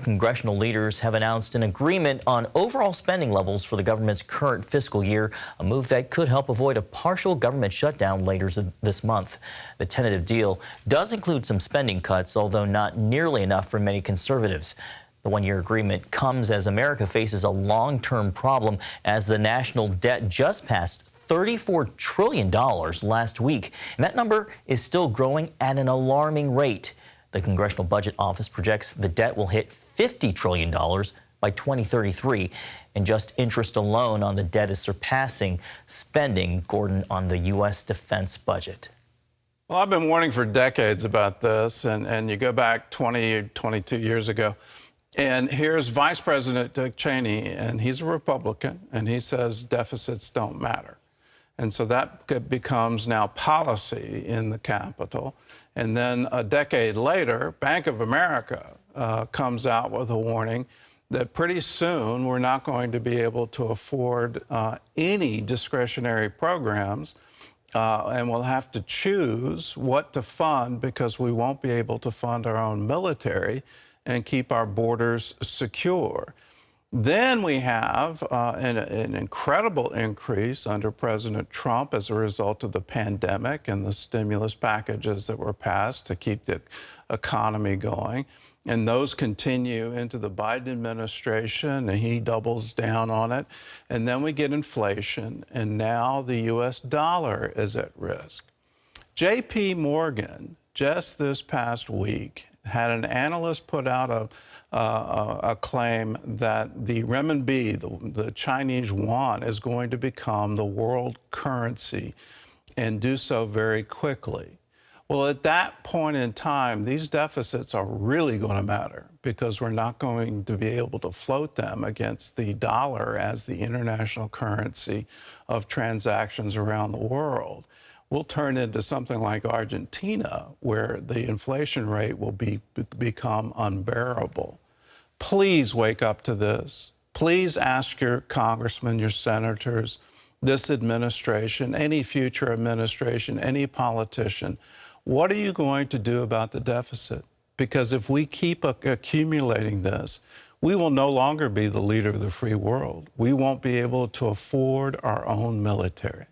congressional leaders have announced an agreement on overall spending levels for the government's current fiscal year, a move that could help avoid a partial government shutdown later this month. The tentative deal does include some spending cuts, although not nearly enough for many conservatives. The one-year agreement comes as America faces a long-term problem as the national debt just passed $34 trillion last week, and that number is still growing at an alarming rate. The Congressional Budget Office projects the debt will hit $50 trillion by 2033, and just interest alone on the debt is surpassing spending, Gordon, on the U.S. defense budget. Well, I've been warning for decades about this, and you go back 20, 22 years ago, and here's Vice President Dick Cheney, and he's a Republican, and he says deficits don't matter. And so that becomes now policy in the Capitol. And then a decade later, Bank of America comes out with a warning that pretty soon we're not going to be able to afford any discretionary programs, and we'll have to choose what to fund because we won't be able to fund our own military and keep our borders secure. Then we have an incredible increase under President Trump as a result of the pandemic and the stimulus packages that were passed to keep the economy going. And those continue into the Biden administration, and he doubles down on it. And then we get inflation, and now the U.S. dollar is at risk. J.P. Morgan, just this past week, had an analyst put out a claim that the renminbi, the Chinese yuan, is going to become the world currency and do so very quickly. Well, at that point in time, these deficits are really going to matter because we're not going to be able to float them against the dollar as the international currency of transactions around the world. We'll turn into something like Argentina, where the inflation rate will become unbearable. Please wake up to this. Please ask your congressmen, your senators, this administration, any future administration, any politician, what are you going to do about the deficit? Because if we keep accumulating this, we will no longer be the leader of the free world. We won't be able to afford our own military.